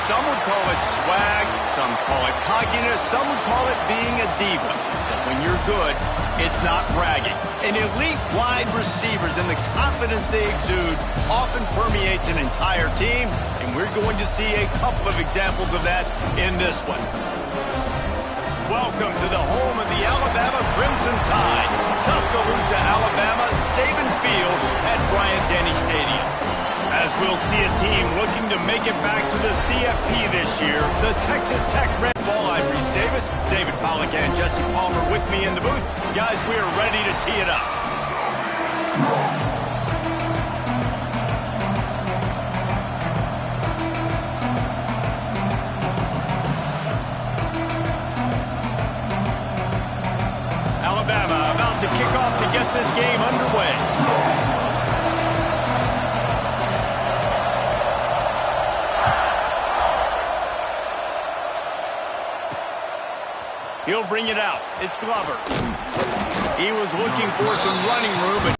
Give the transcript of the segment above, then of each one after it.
Some would call it swag, some call it cockiness, some would call it being a diva. But when you're good, it's not bragging. And elite wide receivers and the confidence they exude often permeates an entire team, and we're going to see a couple of examples of that in this one. Welcome to the home of the Alabama Crimson Tide, Tuscaloosa, Alabama, Saban Field at Bryant-Denny Stadium. As we'll see a team looking to make it back to the CFP this year, the Texas Tech Red Ball. I'm Reese Davis, David Pollack, and Jesse Palmer with me in the booth. Guys, we are ready to tee it up. Alabama about to kick off to get this game underway. He'll bring it out. It's Glover. He was looking for some running room.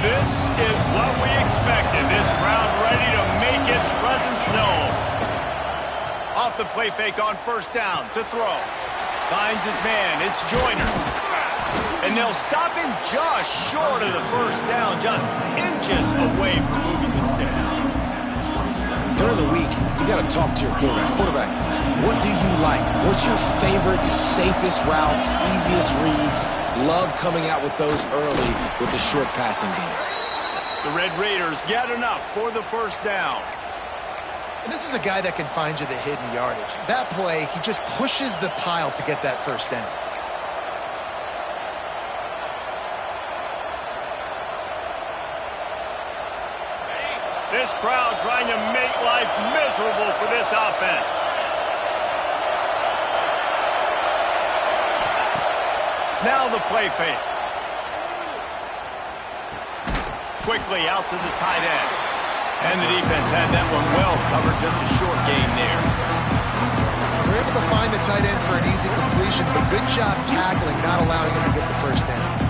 This is what we expected. This crowd ready to make its presence known. Off the play fake on first down to throw. Finds his man. It's Joyner. And they'll stop him just short of the first down, just inches away from moving the sticks. During the week, you got to talk to your quarterback. Quarterback, what do you like? What's your favorite, safest routes, easiest reads? Love coming out with those early with the short passing game. The Red Raiders get enough for the first down. And this is a guy that can find you the hidden yardage. That play, he just pushes the pile to get that first down. This crowd trying to make life miserable for this offense. Now the play fake. Quickly out to the tight end. And the defense had that one well covered, just a short gain there. They're able to find the tight end for an easy completion, but good job tackling, not allowing him to get the first down.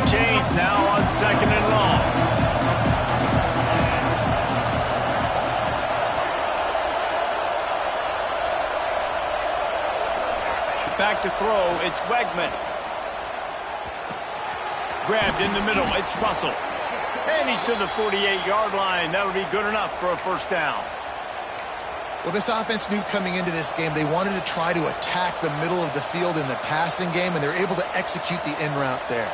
Chains now on second and long. Back to throw, it's Wegman. Grabbed in the middle, it's Russell. And he's to the 48-yard line. That'll be good enough for a first down. Well, this offense knew coming into this game they wanted to try to attack the middle of the field in the passing game, and they're able to execute the in route there.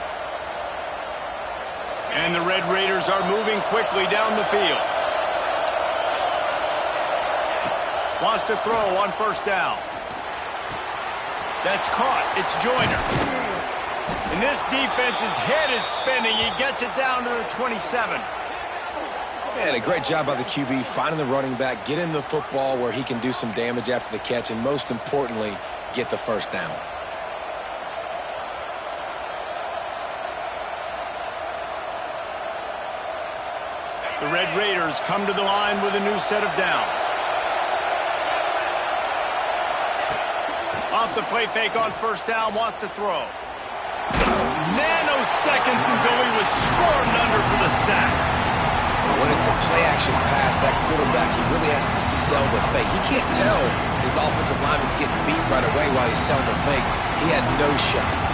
And the Red Raiders are moving quickly down the field. Wants to throw on first down. That's caught. It's Joyner. And this defense's head is spinning. He gets it down to the 27. And a great job by the QB finding the running back, getting the football where he can do some damage after the catch, and most importantly, get the first down. The Red Raiders come to the line with a new set of downs. Off the play fake on first down, wants to throw. Nanoseconds until he was swarmed under for the sack. When it's a play-action pass, that quarterback, he really has to sell the fake. He can't tell his offensive lineman's getting beat right away while he's selling the fake. He had no shot.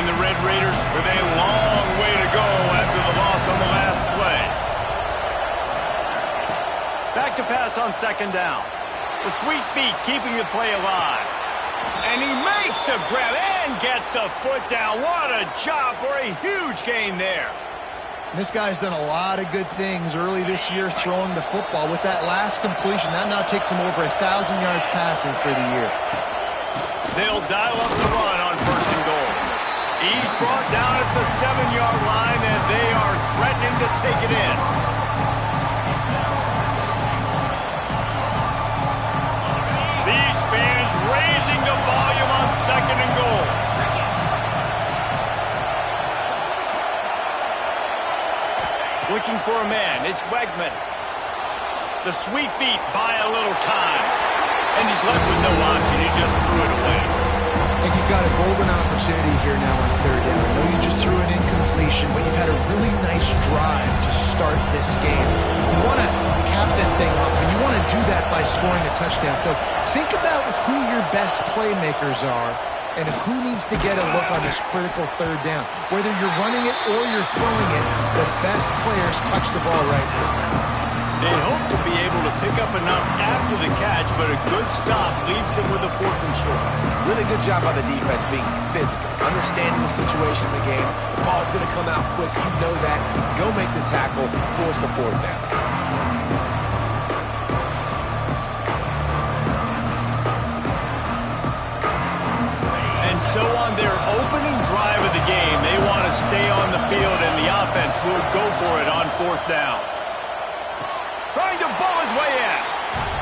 The Red Raiders with a long way to go after the loss on the last play. Back to pass on second down. The sweet feet keeping the play alive. And he makes the grab and gets the foot down. What a job for a huge gain there. This guy's done a lot of good things early this year throwing the football. With that last completion, that now takes him over 1,000 yards passing for the year. They'll dial up the run on first and goal. He's brought down at the 7-yard line, and they are threatening to take it in. These fans raising the volume on second and goal. looking for a man. It's Wegman. The sweet feet buy a little time. And he's left with no option. He just threw it away. And you've got a golden opportunity here now on third down. I know you just threw an incompletion, but you've had a really nice drive to start this game. You want to cap this thing off, and you want to do that by scoring a touchdown. So think about who your best playmakers are and who needs to get a look on this critical third down. Whether you're running it or you're throwing it, the best players touch the ball right here. They hope to be able to pick up enough after the catch, but a good stop leaves them with a 4th and short. Really good job by the defense being physical, understanding the situation in the game. The ball's going to come out quick. You know that. Go make the tackle, force the 4th down. And so on their opening drive of the game, they want to stay on the field, and the offense will go for it on 4th down. Trying to bowl his way in.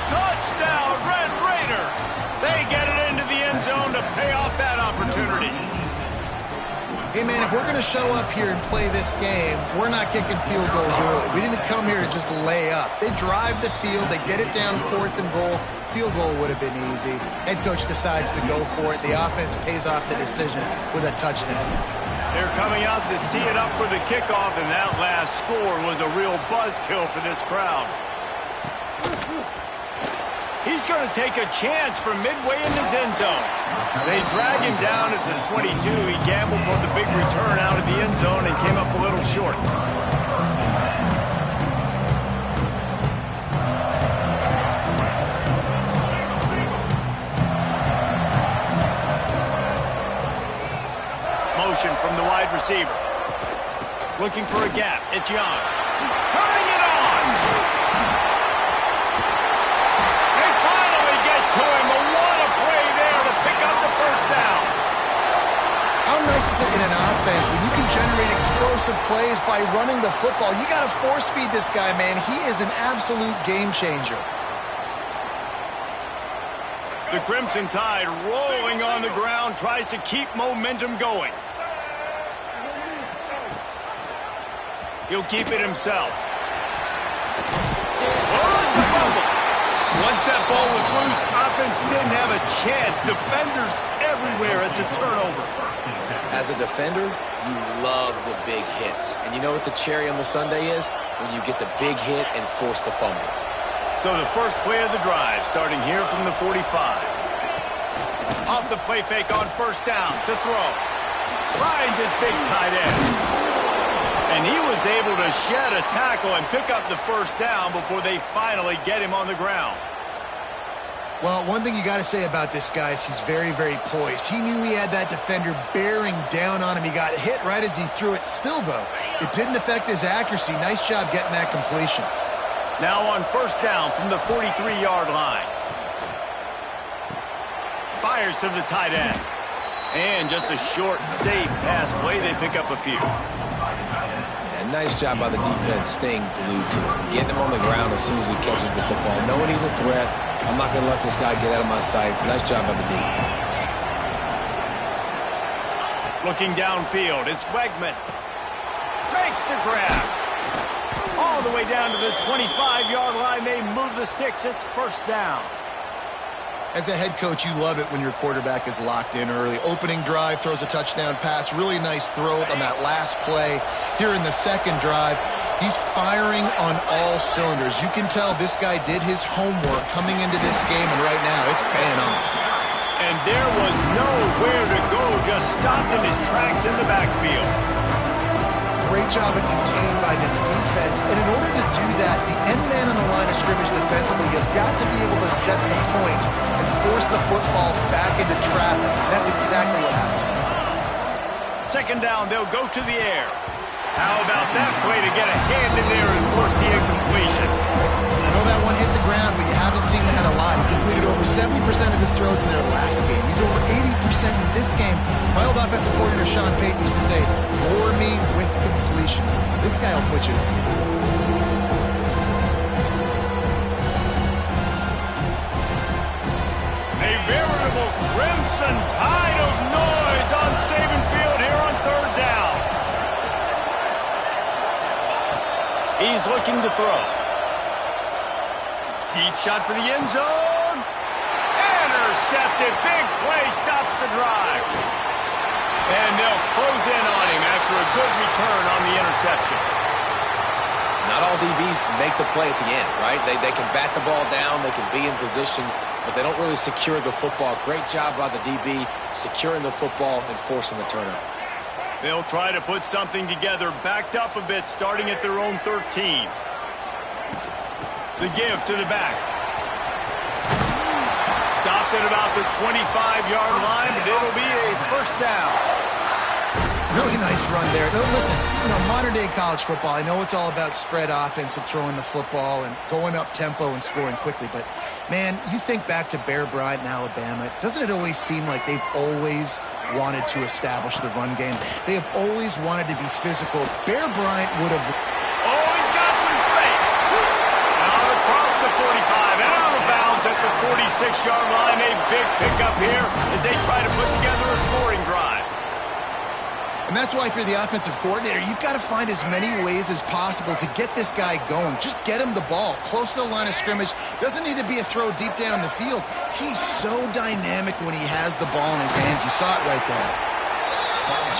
Touchdown, Red Raiders. They get it into the end zone to pay off that opportunity. Hey, man, if we're going to show up here and play this game, we're not kicking field goals early. We didn't come here to just lay up. They drive the field. They get it down 4th and goal. Field goal would have been easy. Head coach decides to go for it. The offense pays off the decision with a touchdown. They're coming out to tee it up for the kickoff, and that last score was a real buzzkill for this crowd. He's going to take a chance from midway in his end zone. They drag him down at the 22. He gambled for the big return out of the end zone and came up a little short. Motion from the wide receiver. Looking for a gap. It's Young. Turning it on! They finally get to him. But what a play there to pick up the 1st down. How nice is it in an offense when you can generate explosive plays by running the football? You got to force feed this guy, man. He is an absolute game changer. The Crimson Tide rolling on the ground, tries to keep momentum going. He'll keep it himself. Oh, it's a fumble. Once that ball was loose, offense didn't have a chance. Defenders everywhere. It's a turnover. As a defender, you love the big hits. And you know what the cherry on the sundae is? When you get the big hit and force the fumble. So the first play of the drive, starting here from the 45. Off the play fake on 1st down to throw. Finds his big tight end. And he was able to shed a tackle and pick up the 1st down before they finally get him on the ground. Well, one thing you got to say about this guy is he's very, very poised. He knew he had that defender bearing down on him. He got hit right as he threw it. Still, though, it didn't affect his accuracy. Nice job getting that completion. Now on 1st down from the 43-yard line. Fires to the tight end. And just a short, safe pass play. They pick up a few. Yeah, nice job by the defense staying glued to him. Getting him on the ground as soon as he catches the football. Knowing he's a threat. I'm not going to let this guy get out of my sights. Nice job by the D. Looking downfield, it's Wegman. Makes the grab. All the way down to the 25-yard line. They move the sticks. It's 1st down. As a head coach, you love it when your quarterback is locked in early. Opening drive, throws a touchdown pass. Really nice throw on that last play. Here in the 2nd drive, he's firing on all cylinders. You can tell this guy did his homework coming into this game, and right now it's paying off. And there was nowhere to go, just stopped in his tracks in the backfield. Great job of contained by this defense. And in order to do that, the end man on the line of scrimmage defensively has got to be able to set the point and force the football back into traffic. That's exactly what happened. 2nd down, they'll go to the air. How about that play to get a hand in there and force the incompletion? I know that one hit the ground, but you haven't seen that a lot. He completed over 70% of his throws in their last game. He's over 80% in this game. My old offensive coordinator, Sean Payton, used to say, bore me with completions. This guy will put you to sleep. A veritable Crimson Tide of noise on Saban Field here on 3rd down. looking to throw. Deep shot for the end zone. Intercepted. Big play stops the drive. And they'll close in on him after a good return on the interception. Not all DBs make the play at the end, right? They can bat the ball down, they can be in position, but they don't really secure the football. Great job by the DB securing the football and forcing the turnover. They'll try to put something together, backed up a bit, starting at their own 13. The give to the back. Stopped at about the 25-yard line, but it'll be a first down. Really nice run there. No, listen, modern-day college football, I know it's all about spread offense and throwing the football and going up tempo and scoring quickly, but, man, you think back to Bear Bryant in Alabama, doesn't it always seem like they've always wanted to establish the run game? They have always wanted to be physical. Bear Bryant would have... Oh, he's got some space. Out across the 45, out of bounds at the 46-yard line. A big pickup here as they try to put together a scoring drive. And that's why if you're the offensive coordinator, you've got to find as many ways as possible to get this guy going. Just get him the ball close to the line of scrimmage. Doesn't need to be a throw deep down the field. He's so dynamic when he has the ball in his hands. You saw it right there.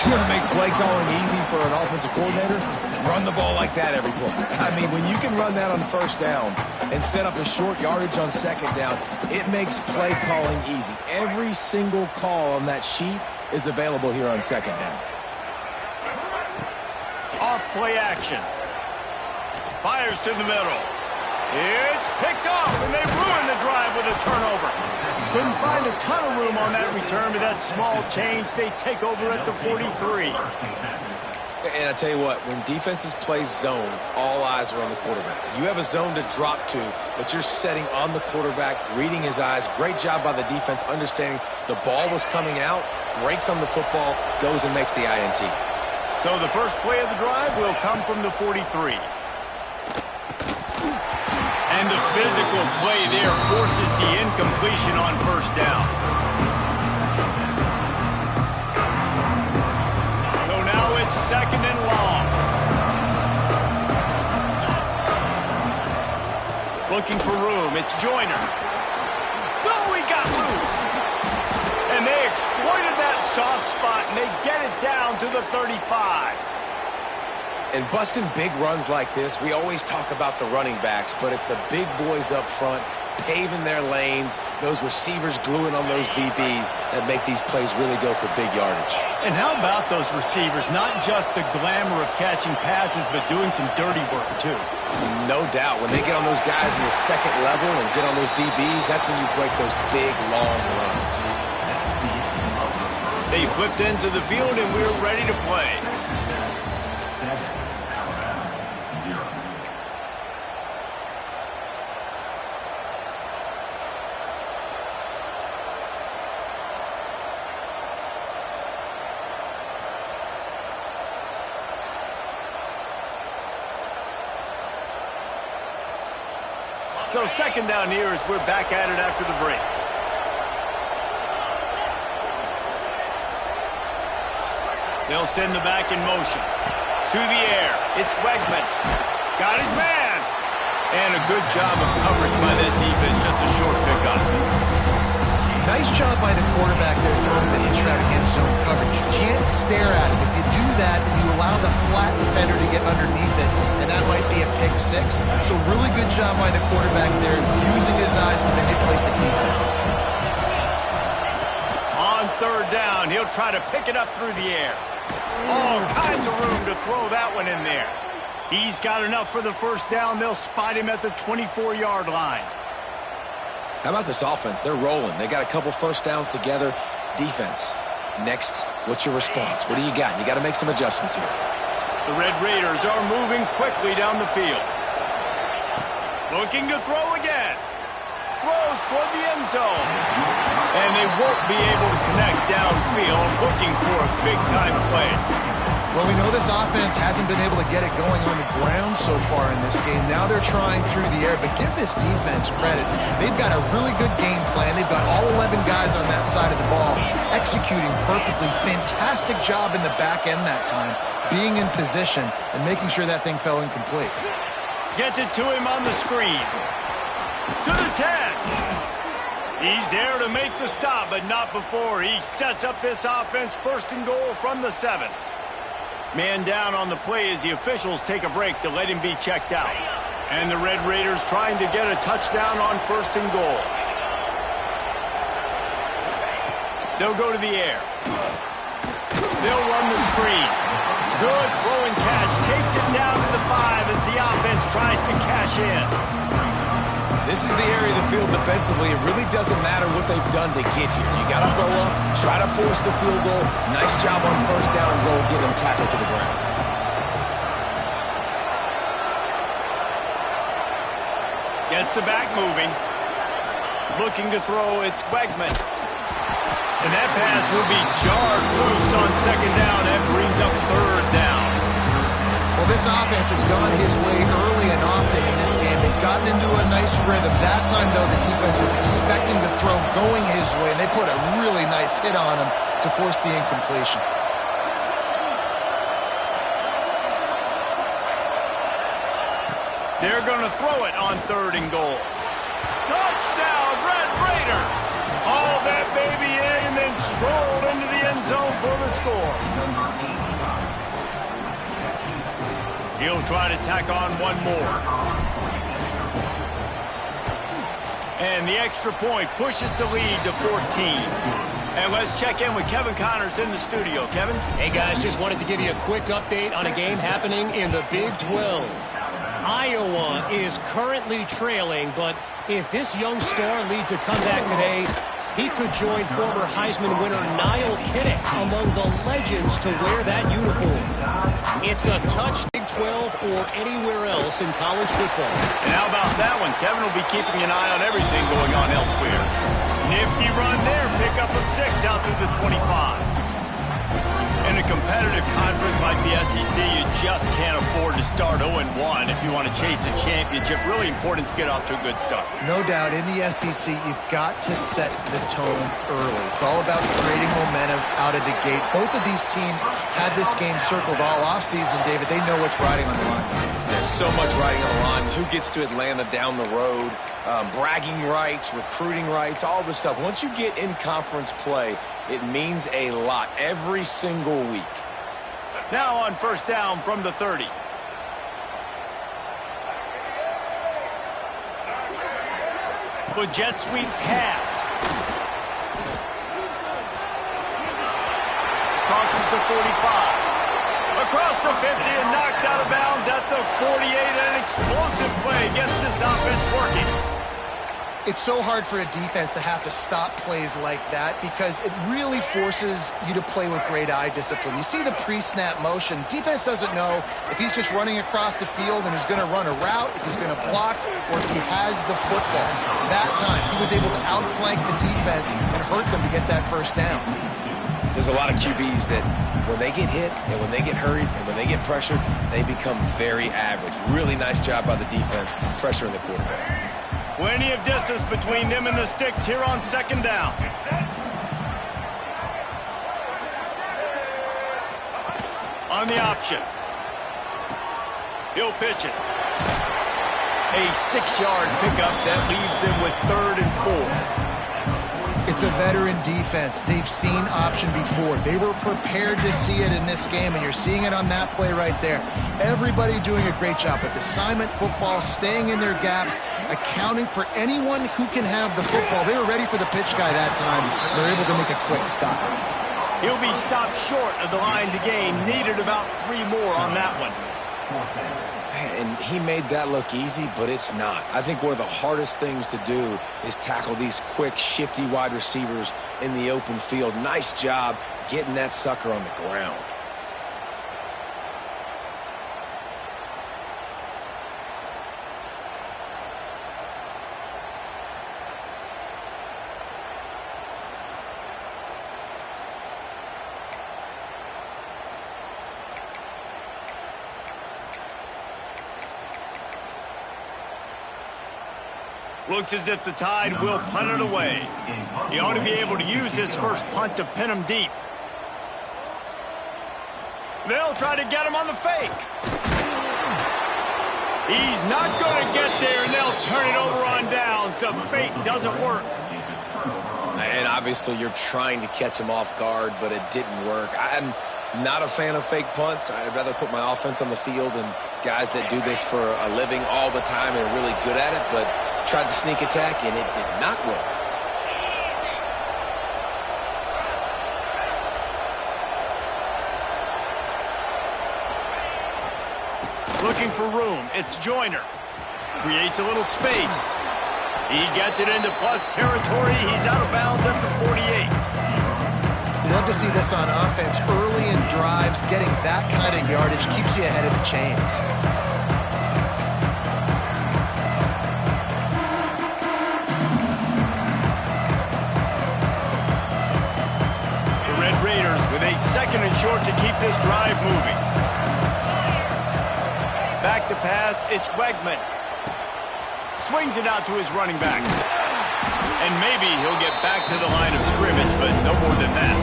You want to make play calling easy for an offensive coordinator? Run the ball like that every play. I mean, when you can run that on first down and set up a short yardage on second down, it makes play calling easy. Every single call on that sheet is available here on second down. Off play action. Fires to the middle. It's picked off, and they ruin the drive with a turnover. Couldn't find a ton of room on that return, but that small change, they take over at the 43. And I tell you what, when defenses play zone, all eyes are on the quarterback. You have a zone to drop to, but you're setting on the quarterback, reading his eyes. Great job by the defense, understanding the ball was coming out, breaks on the football, goes and makes the INT. So the first play of the drive will come from the 43. And the physical play there forces the incompletion on first down. So now it's second and long. Looking for room. It's Joyner. Oh, he got loose. And they exploited that soft spot, and they get it down to the 35. And busting big runs like this, we always talk about the running backs, but it's the big boys up front, paving their lanes, those receivers gluing on those DBs that make these plays really go for big yardage. And how about those receivers? Not just the glamour of catching passes, but doing some dirty work, too. No doubt. When they get on those guys in the second level and get on those DBs, that's when you break those big, long runs. They flipped into the field, and we're ready to play. So second down here as we're back at it after the break. They'll send the back in motion. To the air. It's Wegman. Got his man. And a good job of coverage by that defense. Just a short pickup. Nice job by the quarterback there throwing the hitch route against zone coverage. You can't stare at it. If you do that, you allow the flat defender to get underneath it, and that might be a pick six. So really good job by the quarterback there, using his eyes to manipulate the defense. On third down, he'll try to pick it up through the air. All kinds of room to throw that one in there. He's got enough for the first down. They'll spot him at the 24-yard line. How about this offense? They're rolling. They got a couple first downs together. Defense. Next, what's your response? What do you got? You got to make some adjustments here. The Red Raiders are moving quickly down the field. Looking to throw again. Throws toward the end zone. And they won't be able to connect downfield, looking for a big-time play. Well, we know this offense hasn't been able to get it going on the ground so far in this game. Now they're trying through the air, but give this defense credit. They've got a really good game plan. They've got all 11 guys on that side of the ball executing perfectly. Fantastic job in the back end that time, being in position and making sure that thing fell incomplete. Gets it to him on the screen. To the 10. He's there to make the stop, but not before he sets up this offense. First and goal from the 7. Man down on the play as the officials take a break to let him be checked out. And the Red Raiders trying to get a touchdown on first and goal. They'll go to the air. They'll run the screen. Good throw and catch. Takes it down to the 5 as the offense tries to cash in. This is the area of the field defensively. It really doesn't matter what they've done to get here. You got to throw up, try to force the field goal. Nice job on first down and goal, get them tackled to the ground. Gets the back moving. Looking to throw, it's Wegman. And that pass will be jarred loose on second down and brings up third down. Well, this offense has gone his way early and often in this game. They've gotten into a nice rhythm. That time, though, the defense was expecting the throw going his way, and they put a really nice hit on him to force the incompletion. They're going to throw it on third and goal. Touchdown, Red Raiders! Hauled that baby in and then strolled into the end zone for the score. He'll try to tack on one more. And the extra point pushes the lead to 14. And let's check in with Kevin Connors in the studio. Kevin? Hey, guys, just wanted to give you a quick update on a game happening in the Big 12. Iowa is currently trailing, but if this young star leads a comeback today, he could join former Heisman winner Niall Kinnick among the legends to wear that uniform. It's a touch Big 12 or anywhere else in college football. And how about that one? Kevin will be keeping an eye on everything going on elsewhere. Nifty run there, pickup of 6 out through the 25. In a competitive conference like the SEC, you just can't afford to start 0-1 if you want to chase a championship. Really important to get off to a good start. No doubt, in the SEC, you've got to set the tone early. It's all about creating momentum out of the gate. Both of these teams had this game circled all offseason, David. They know what's riding on the line. There's so much riding on the line. Who gets to Atlanta down the road? Bragging rights, recruiting rights, all this stuff. Once you get in conference play, it means a lot every single week. Now on first down from the 30. With jet sweep pass. Crosses the 45. Across the 50 and knocked out of bounds at the 48. An explosive play gets this offense working. It's so hard for a defense to have to stop plays like that because it really forces you to play with great eye discipline. You see the pre-snap motion. Defense doesn't know if he's just running across the field and he's going to run a route, if he's going to block, or if he has the football. That time, he was able to outflank the defense and hurt them to get that first down. There's a lot of QBs that when they get hit and when they get hurried and when they get pressured, they become very average. Really nice job by the defense, pressuring the quarterback. Plenty of distance between them and the sticks here on second down. On the option. He'll pitch it. A 6-yard pickup that leaves them with 3rd and 4. It's a veteran defense. They've seen option before. They were prepared to see it in this game, and you're seeing it on that play right there. Everybody doing a great job with assignment football, staying in their gaps, accounting for anyone who can have the football. They were ready for the pitch guy that time. They're able to make a quick stop. He'll be stopped short of the line to gain. Needed about 3 more on that one. And he made that look easy, but it's not. I think one of the hardest things to do is tackle these quick, shifty wide receivers in the open field. Nice job getting that sucker on the ground. Looks as if the Tide will punt it away. He ought to be able to use his first punt to pin him deep. They'll try to get him on the fake. He's not going to get there, and they'll turn it over on downs. The fake doesn't work. And obviously you're trying to catch him off guard, but it didn't work. I'm not a fan of fake punts. I'd rather put my offense on the field and guys that do this for a living all the time and are really good at it, but tried to sneak attack, and it did not work. Looking for room. It's Joyner. Creates a little space. He gets it into plus territory. He's out of bounds at the 48. You love to see this on offense. Early in drives, getting that kind of yardage keeps you ahead of the chains. The Red Raiders with a 2nd and short to keep this drive moving. Back to pass, it's Wegman. Swings it out to his running back. And maybe he'll get back to the line of scrimmage, but no more than that.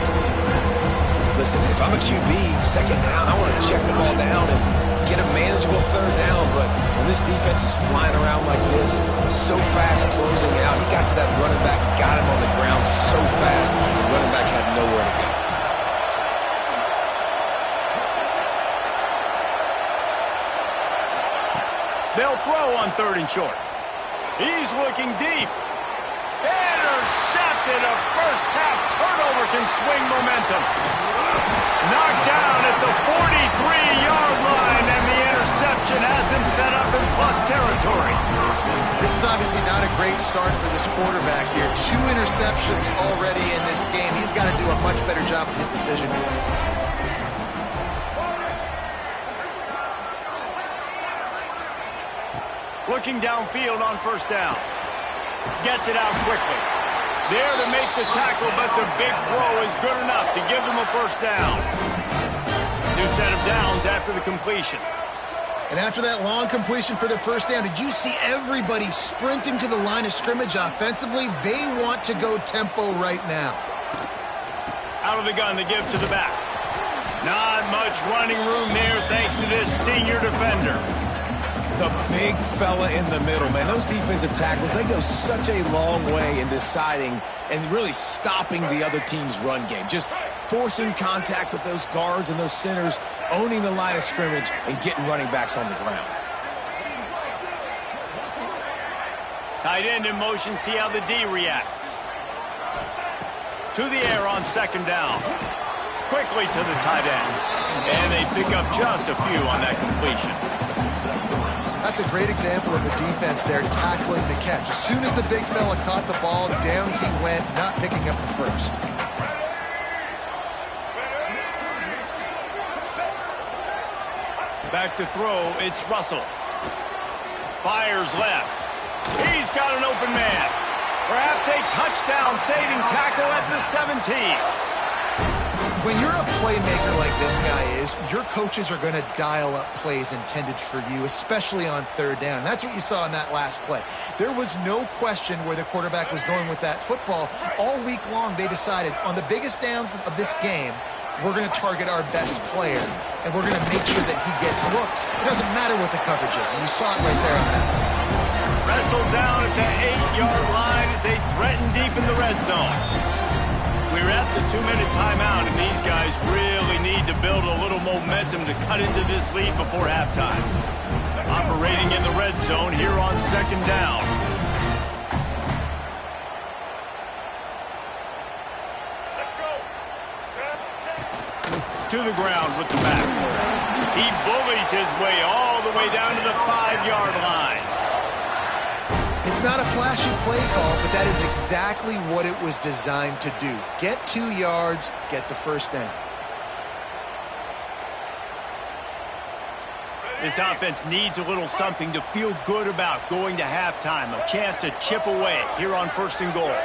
Listen, if I'm a QB, 2nd down, I want to check the ball down and get a manageable 3rd down. But when this defense is flying around like this, so fast closing out, he got to that running back, got him on the ground so fast, the running back had nowhere to go. They'll throw on 3rd and short. He's looking deep. Intercepted. A first-half turnover can swing momentum. Knocked down at the 43-yard line, and the interception has him set up in plus territory. This is obviously not a great start for this quarterback here. 2 interceptions already in this game. He's got to do a much better job with his decision. Looking downfield on 1st down. Gets it out quickly. There to make the tackle, but the big throw is good enough to give them a 1st down. New set of downs after the completion. And after that long completion for the 1st down, did you see everybody sprinting to the line of scrimmage offensively? They want to go tempo right now. Out of the gun to give to the back. Not much running room there thanks to this senior defender. The big fella in the middle, man. Those defensive tackles, they go such a long way in deciding and really stopping the other team's run game. Just forcing contact with those guards and those centers, owning the line of scrimmage, and getting running backs on the ground. Tight end in motion, see how the D reacts. To the air on 2nd down. Quickly to the tight end. And they pick up just a few on that completion. That's a great example of the defense there tackling the catch. As soon as the big fella caught the ball, down he went, not picking up the first. Back to throw, it's Russell. Fires left. He's got an open man. Perhaps a touchdown-saving tackle at the 17. When you're a playmaker like this guy is, your coaches are going to dial up plays intended for you, especially on 3rd down. That's what you saw in that last play. There was no question where the quarterback was going with that football. All week long, they decided on the biggest downs of this game, we're going to target our best player, and we're going to make sure that he gets looks. It doesn't matter what the coverage is, and you saw it right there on that. Wrestled down at the 8-yard line as they threaten deep in the red zone. We're at the 2-minute timeout, and these guys really need to build a little momentum to cut into this lead before halftime. Operating in the red zone here on 2nd down. Let's go. To the ground with the back. He bullies his way all the way down to the 5-yard line. It's not a flashy play call, but that is exactly what it was designed to do. Get 2 yards, get the 1st down. This offense needs a little something to feel good about going to halftime. A chance to chip away here on 1st and goal.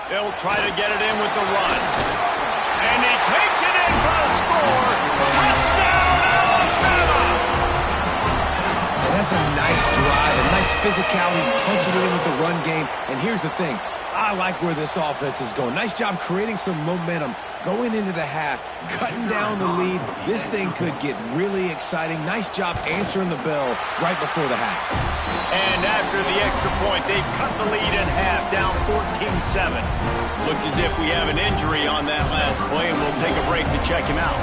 They'll try to get it in with the run. And he takes it in for the score. Touchdown, Alabama! And that's a nice drive, a nice physicality, punching it in with the run game. And here's the thing. I like where this offense is going. Nice job creating some momentum going into the half, cutting down the lead. This thing could get really exciting. Nice job answering the bell right before the half. And after the extra point, they've cut the lead in half, down 14-7. Looks as if we have an injury on that last play, and we'll take a break to check him out.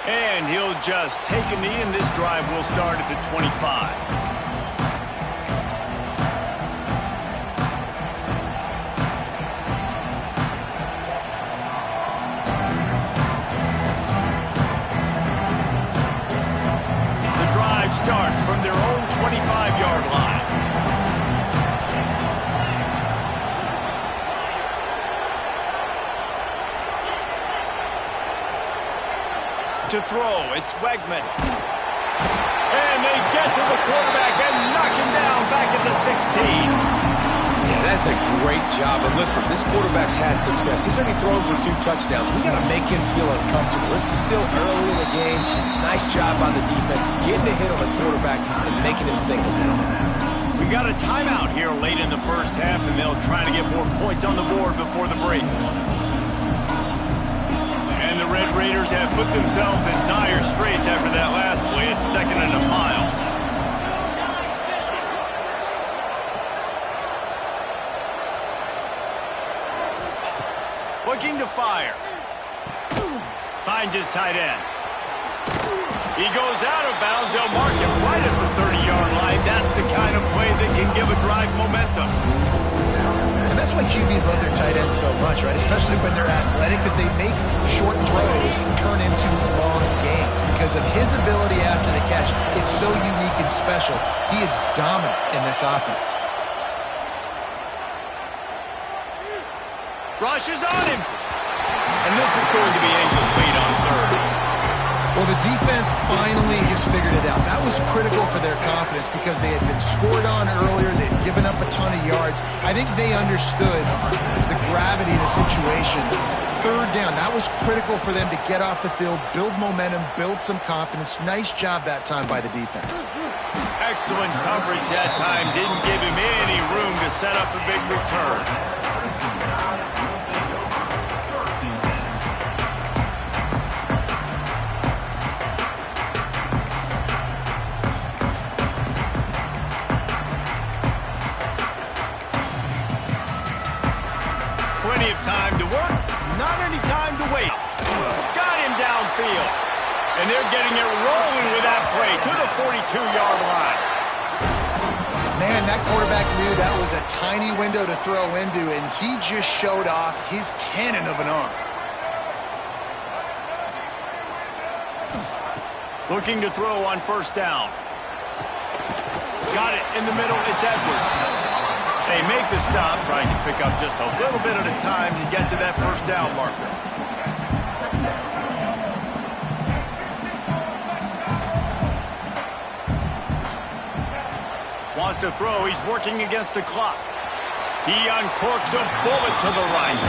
And he'll just take a knee, and this drive will start at the 25. Starts from their own 25-yard line. To throw, it's Wegman. And they get to the quarterback and knock him down back at the 16. Yeah, that's a great job. And listen, this quarterback's had success. He's already thrown for 2 touchdowns. We got to make him feel uncomfortable. This is still early in the game. Nice job by the defense, getting a hit on the quarterback and making him think a little bit. We got a timeout here late in the first half, and they'll try to get more points on the board before the break. And the Red Raiders have put themselves in dire straits after that last play. It's 2nd and a mile. Looking to fire. Finds his tight end. He goes out of bounds. They'll mark him right at the 30-yard line. That's the kind of play that can give a drive momentum. And that's why QBs love their tight ends so much, right? Especially when they're athletic, because they make short throws turn into long gains. Because of his ability after the catch, it's so unique and special. He is dominant in this offense. Rushes on him. And this is going to be incomplete on 3rd. Well, the defense finally has figured it out. That was critical for their confidence because they had been scored on earlier. They had given up a ton of yards. I think they understood the gravity of the situation. 3rd down, that was critical for them to get off the field, build momentum, build some confidence. Nice job that time by the defense. Excellent coverage that time. Didn't give him any room to set up a big return. Plenty of time to work, not any time to wait. Got him downfield. And they're getting it rolling with that play to the 42-yard line. Man, that quarterback knew that was a tiny window to throw into, and he just showed off his cannon of an arm. Looking to throw on 1st down. Got it in the middle. It's Edwards. They make the stop, trying to pick up just a little bit at a time to get to that 1st down marker. Wants to throw. He's working against the clock. He uncorks a bullet to the right.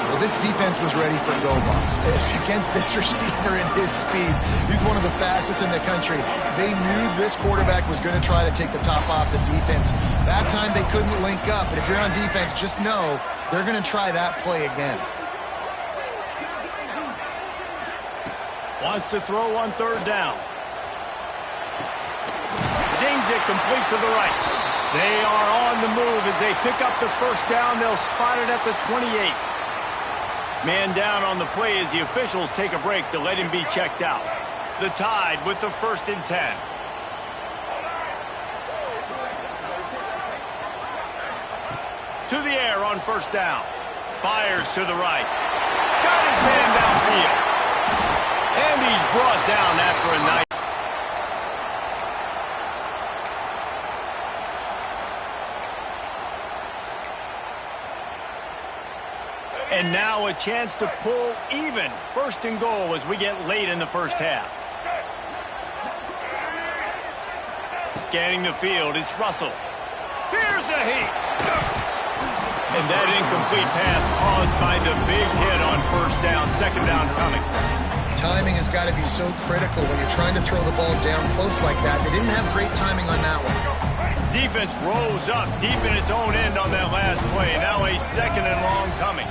Well, this defense was ready for go balls. Against this receiver and his speed, he's one of the fastest in the country. They knew this quarterback was going to try to take the top off the defense. That time they couldn't link up, but if you're on defense, just know they're going to try that play again. Wants to throw on 3rd down. Zings it complete to the right. They are on the move as they pick up the 1st down. They'll spot it at the 28. Man down on the play as the officials take a break to let him be checked out. The Tide with the 1st and 10. To the air on 1st down. Fires to the right. Got his man downfield. And he's brought down after a nice. And now a chance to pull even. 1st and goal as we get late in the 1st half. Scanning the field, it's Russell. Here's a heat. And that incomplete pass caused by the big hit on 1st down. 2nd down coming. Timing has got to be so critical when you're trying to throw the ball down close like that. They didn't have great timing on that one. Defense rose up deep in its own end on that last play. Now a 2nd and long coming.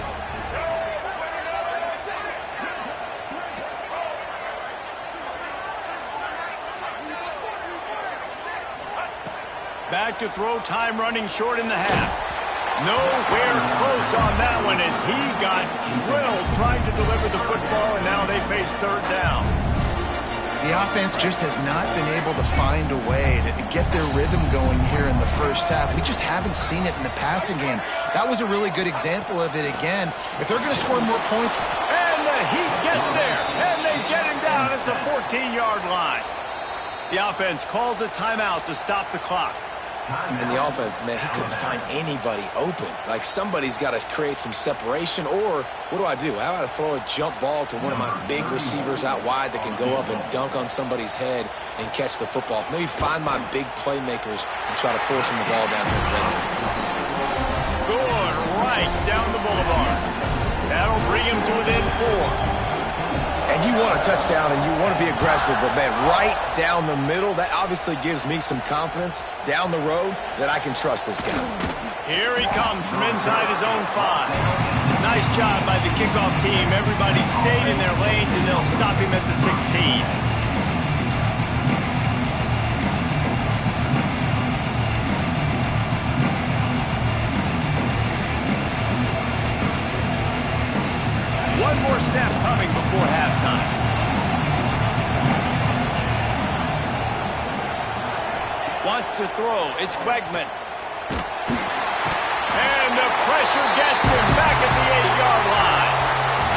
Back to throw, time running short in the half. Nowhere close on that one as he got drilled trying to deliver the football, and now they face 3rd down. The offense just has not been able to find a way to get their rhythm going here in the first half. We just haven't seen it in the passing game. That was a really good example of it again. If they're going to score more points... And the Heat gets there, and they get him down at the 14-yard line. The offense calls a timeout to stop the clock. And the offense, man, he couldn't find anybody open. Like, somebody's got to create some separation, or what do? How about I throw a jump ball to one of my big receivers out wide that can go up and dunk on somebody's head and catch the football? Maybe find my big playmakers and try to force them the ball down here in the red zone. Good, right down the boulevard. That'll bring him to within 4. And you want a touchdown and you want to be aggressive, but, man, right down the middle, that obviously gives me some confidence down the road that I can trust this guy. Here he comes from inside his own 5. Nice job by the kickoff team. Everybody stayed in their lanes, and they'll stop him at the 16. One more snap coming before halftime. Wants to throw. It's Wegman. And the pressure gets him back at the 8-yard line.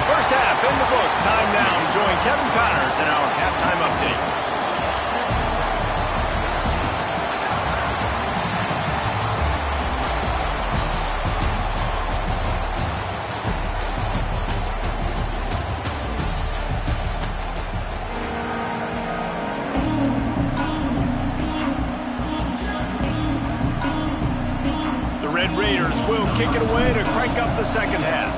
First half in the books. Time now to join Kevin Connors in our halftime update. Raiders will kick it away to crank up the second half.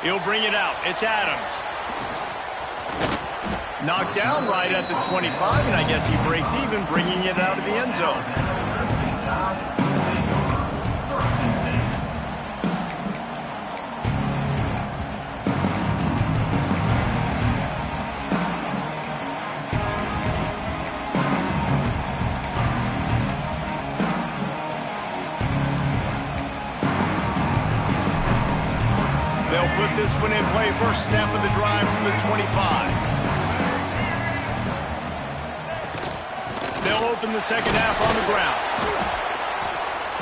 He'll bring it out. It's Adams. Knocked down right at the 25, and I guess he breaks even, bringing it out of the end zone. Put this one in play. First snap of the drive from the 25. They'll open the second half on the ground.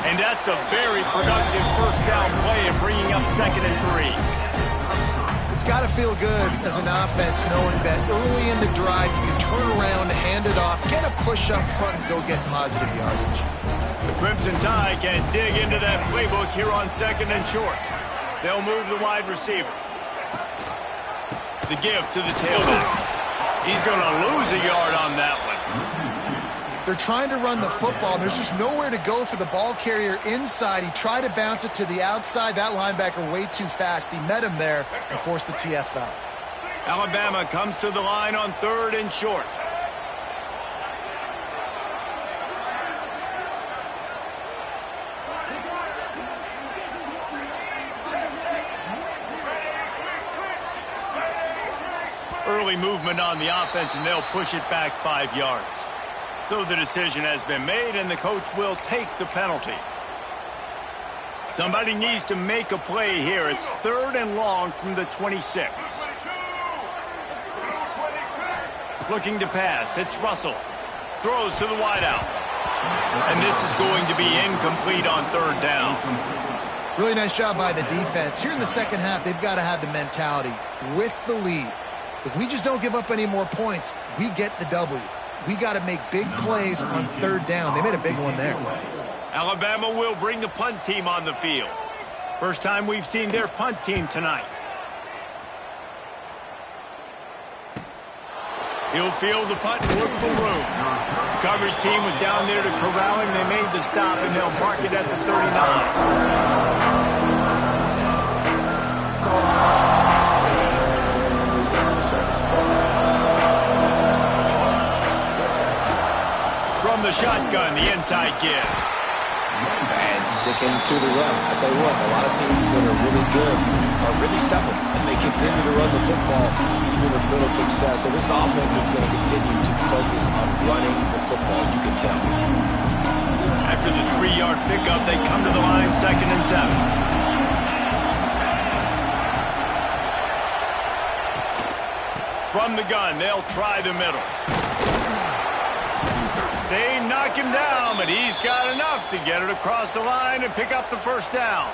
And that's a very productive first down play and bringing up 2nd and 3. It's got to feel good as an offense knowing that early in the drive you can turn around, hand it off, get a push up front, and go get positive yardage. The Crimson Tide can dig into that playbook here on 2nd and short. They'll move the wide receiver. The give to the tailback. He's going to lose a yard on that one. They're trying to run the football. There's just nowhere to go for the ball carrier inside. He tried to bounce it to the outside. That linebacker way too fast. He met him there and forced the TFL. Alabama comes to the line on 3rd and short. Early movement on the offense, and they'll push it back 5 yards. So the decision has been made, and the coach will take the penalty. Somebody needs to make a play here. It's 3rd and long from the 26. Looking to pass. It's Russell. Throws to the wideout. And this is going to be incomplete on 3rd down. Really nice job by the defense. Here in the second half, they've got to have the mentality with the lead. If we just don't give up any more points, we get the W. We got to make big plays on 3rd down. They made a big one there. Alabama will bring the punt team on the field. First time we've seen their punt team tonight. He'll field the punt and look for room. Coverage team was down there to corral him. They made the stop, and they'll mark it at the 39. From the shotgun, the inside give. And sticking to the run. I tell you what, a lot of teams that are really good are really stubborn, and they continue to run the football even with little success. So this offense is going to continue to focus on running the football, you can tell. After the 3-yard pickup, they come to the line, 2nd and 7. From the gun, they'll try the middle. They knock him down, but he's got enough to get it across the line and pick up the first down.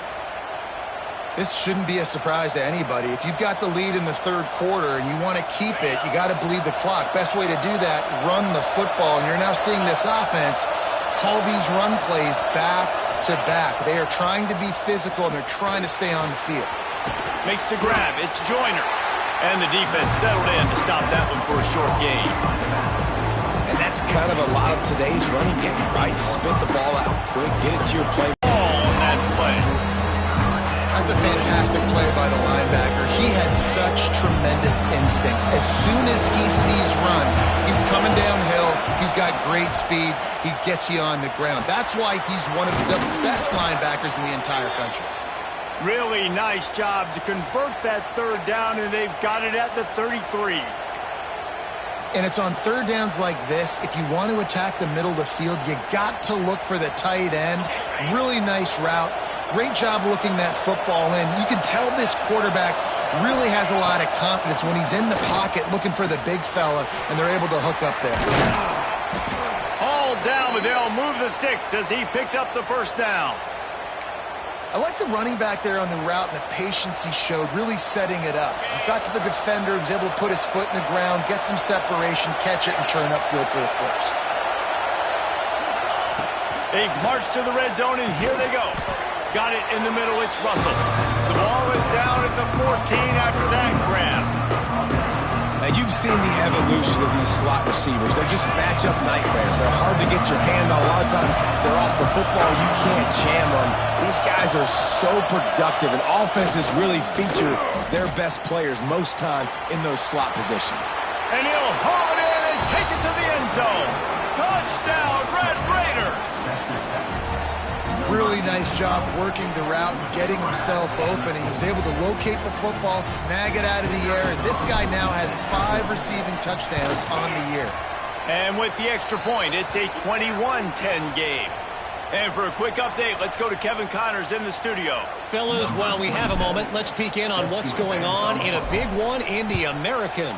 This shouldn't be a surprise to anybody. If you've got the lead in the third quarter and you want to keep it, you got to bleed the clock. Best way to do that, run the football. And you're now seeing this offense call these run plays back to back. They are trying to be physical, and they're trying to stay on the field. Makes the grab. It's Joyner. And the defense settled in to stop that one for a short gain. And that's kind of a lot of today's running game, right? Spit the ball out quick, get it to your play. Ball on that play. That's a fantastic play by the linebacker. He has such tremendous instincts. As soon as he sees run, he's coming downhill. He's got great speed. He gets you on the ground. That's why he's one of the best linebackers in the entire country. Really nice job to convert that third down, and they've got it at the 33. And it's on third downs like this. If you want to attack the middle of the field, you got to look for the tight end. Really nice route. Great job looking that football in. You can tell this quarterback really has a lot of confidence when he's in the pocket looking for the big fella, and they're able to hook up there. All down, but they'll move the sticks as he picks up the first down. I like the running back there on the route and the patience he showed, really setting it up. He got to the defender, was able to put his foot in the ground, get some separation, catch it, and turn upfield for the first. They've marched to the red zone, and here they go. Got it in the middle. It's Russell. The ball is down at the 14 after that grab. Now, you've seen the evolution of these slot receivers. They're just matchup nightmares. They're hard to get your hand on. A lot of times, they're off the football. You can't jam them. These guys are so productive, and offenses really feature their best players most time in those slot positions. And he'll haul it in and take it to the end zone. Touchdown, Red Raiders! Really nice job working the route and getting himself open. He was able to locate the football, snag it out of the air, and this guy now has 5 receiving touchdowns on the year. And with the extra point, it's a 21-10 game. And for a quick update, let's go to Kevin Connors in the studio. Fellas, while we have a moment, let's peek in on what's going on in a big one in the American.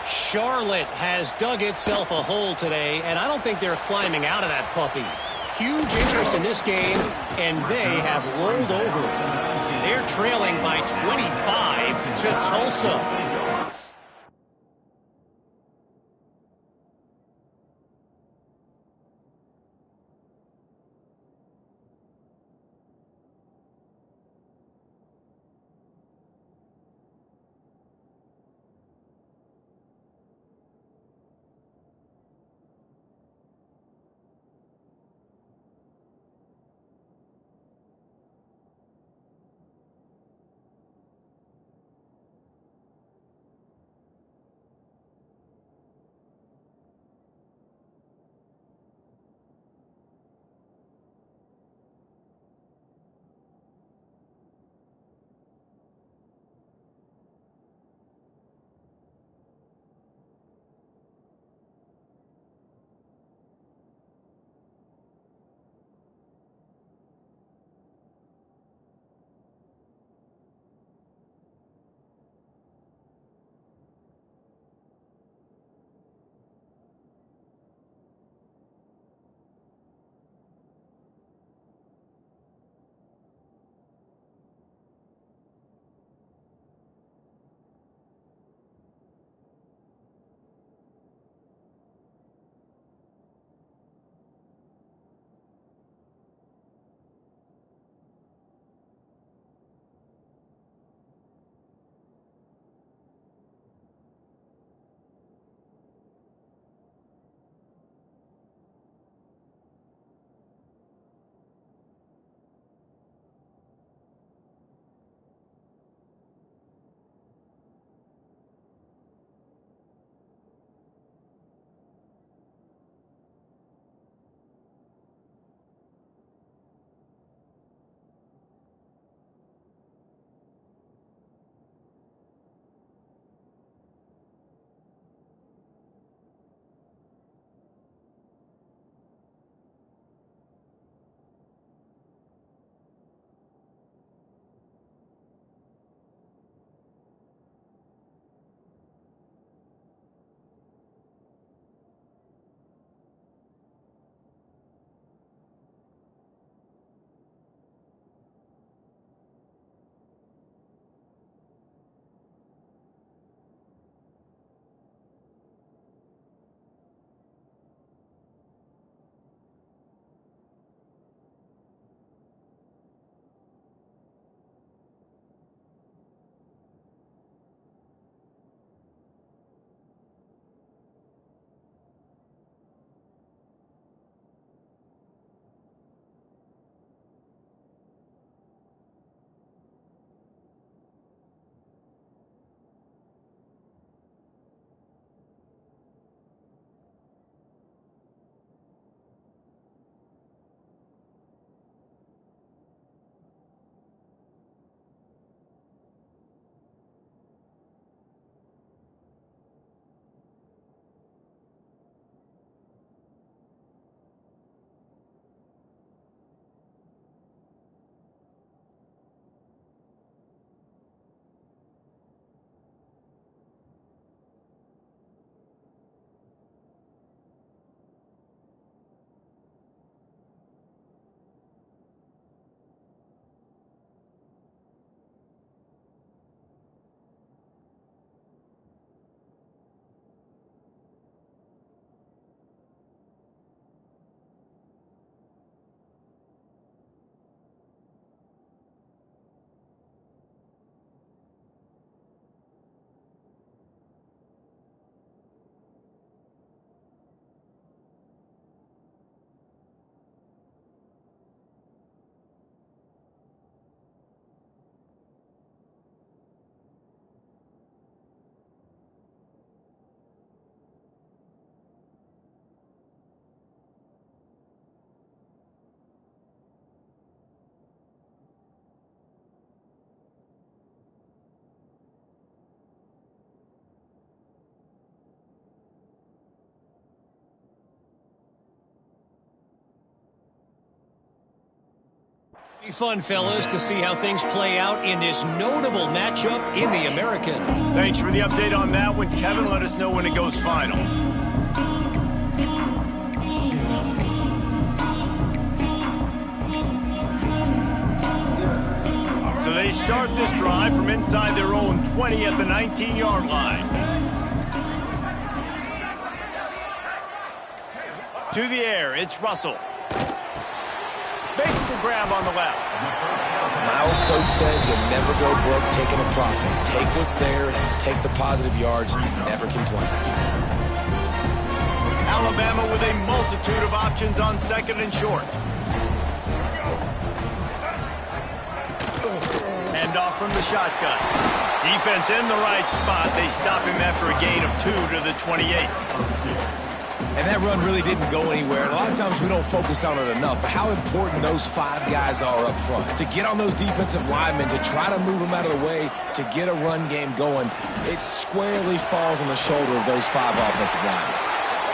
Charlotte has dug itself a hole today, and I don't think they're climbing out of that puppy. Huge interest in this game, and they have rolled over. They're trailing by 25 to Tulsa. Fun, fellas, to see how things play out in this notable matchup in the American. Thanks for the update on that one, Kevin. Let us know when it goes final. So they start this drive from inside their own 20 at the 19-yard line. To the air, it's Russell. Makes the grab on the left. My old coach said you'll never go broke taking a profit. Take what's there, take the positive yards, and never complain. Alabama with a multitude of options on second and short. Hand off from the shotgun. Defense in the right spot. They stop him after a gain of 2 to the 28. And that run really didn't go anywhere. And a lot of times we don't focus on it enough, but how important those 5 guys are up front. To get on those defensive linemen, to try to move them out of the way, to get a run game going, it squarely falls on the shoulder of those 5 offensive linemen.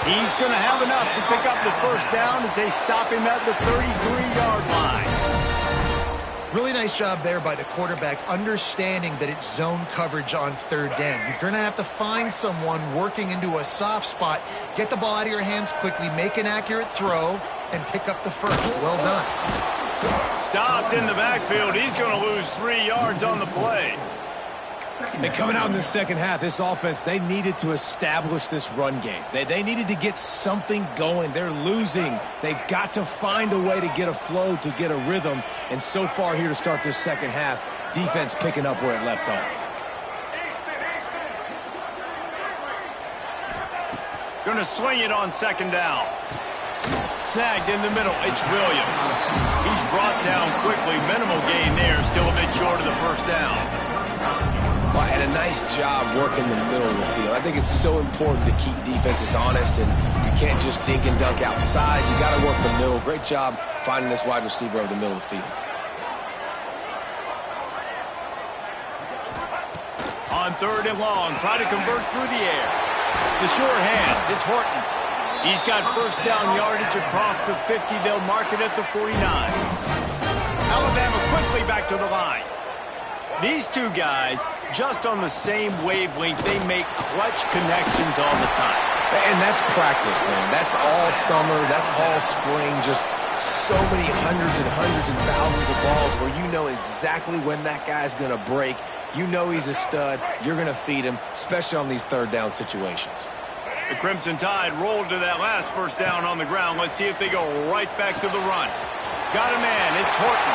He's going to have enough to pick up the first down as they stop him at the 33-yard line. Really nice job there by the quarterback, understanding that it's zone coverage on third down. You're going to have to find someone working into a soft spot, get the ball out of your hands quickly, make an accurate throw, and pick up the first. Well done. Stopped in the backfield. He's going to lose 3 yards on the play. And coming out in the second half, this offense, they needed to establish this run game. They needed to get something going. They're losing. They've got to find a way to get a flow, to get a rhythm. And so far here to start this second half, defense picking up where it left off. Going to swing it on second down. Snagged in the middle. It's Williams. He's brought down quickly. Minimal gain there. Still a bit short of the first down. And a nice job working the middle of the field. I think it's so important to keep defenses honest, and you can't just dink and dunk outside. You got to work the middle. Great job finding this wide receiver over the middle of the field. On third and long, try to convert through the air. The short hands, it's Horton. He's got first down yardage across the 50. They'll mark it at the 49. Alabama quickly back to the line. These two guys, just on the same wavelength, they make clutch connections all the time. And that's practice, man. That's all summer. That's all spring. Just so many hundreds and thousands of balls where you know exactly when that guy's going to break. You know he's a stud. You're going to feed him, especially on these third down situations. The Crimson Tide rolled to that last first down on the ground. Let's see if they go right back to the run. Got a man. It's Horton.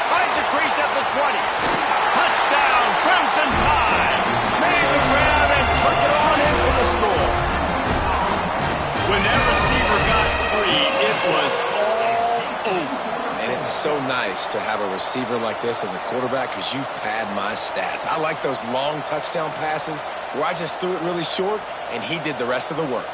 Finds a crease at the 20. Touchdown, Crimson Tide. Made the grab and took it on in for the score. When that receiver got free, it was all over. And it's so nice to have a receiver like this as a quarterback because you pad my stats. I like those long touchdown passes where I just threw it really short and he did the rest of the work.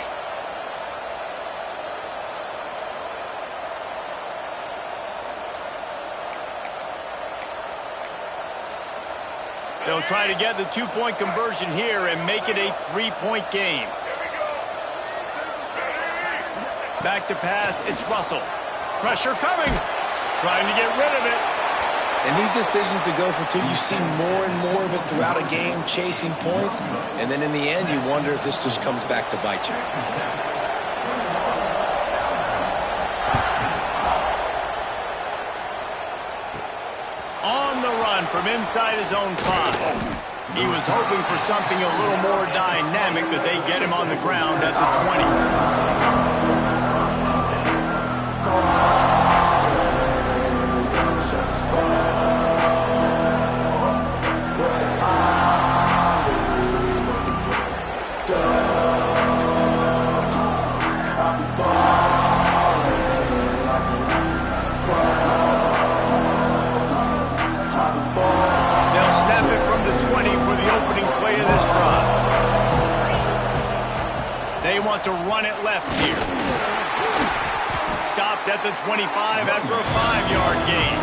They'll try to get the two-point conversion here and make it a three-point game. Back to pass, it's Russell. Pressure coming. Trying to get rid of it. And these decisions to go for 2, you see more and more of it throughout a game, chasing points. And then in the end, you wonder if this just comes back to bite you. On the run from inside his own 5. He was hoping for something a little more dynamic, but they get him on the ground at the 20. To run it left here. Stopped at the 25 after a 5-yard gain.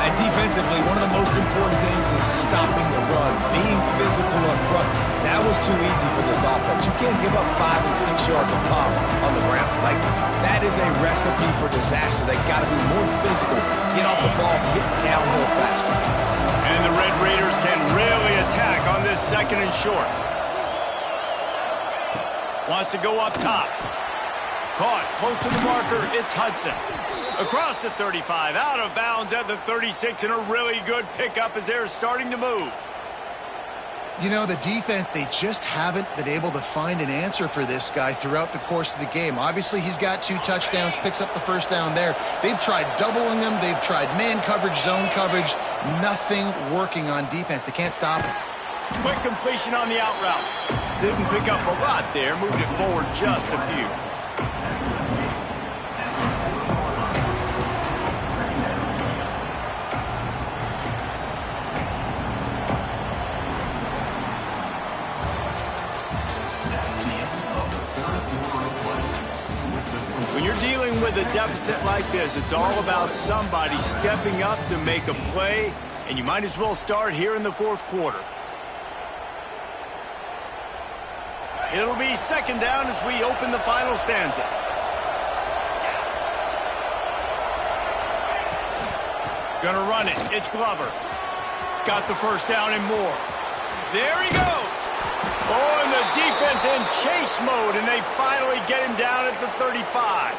And defensively, one of the most important things is stopping the run, being physical up front. That was too easy for this offense. You can't give up 5 and 6 yards a pop on the ground. Like, that is a recipe for disaster. They got to be more physical, get off the ball, get downhill faster. And the Red Raiders can really attack on this 2nd and short. Wants to go up top. Caught close to the marker. It's Hudson. Across the 35, out of bounds at the 36, and a really good pickup as they're starting to move. You know, the defense, they just haven't been able to find an answer for this guy throughout the course of the game. Obviously, he's got 2 touchdowns, picks up the 1st down there. They've tried doubling him. They've tried man coverage, zone coverage. Nothing working on defense. They can't stop him. Quick completion on the out route. Didn't pick up a lot there. Moved it forward just a few. When you're dealing with a deficit like this, it's all about somebody stepping up to make a play, and you might as well start here in the 4th quarter. It'll be 2nd down as we open the final stanza. Gonna run it. It's Glover. Got the 1st down and more. There he goes. Oh, and the defense in chase mode, and they finally get him down at the 35.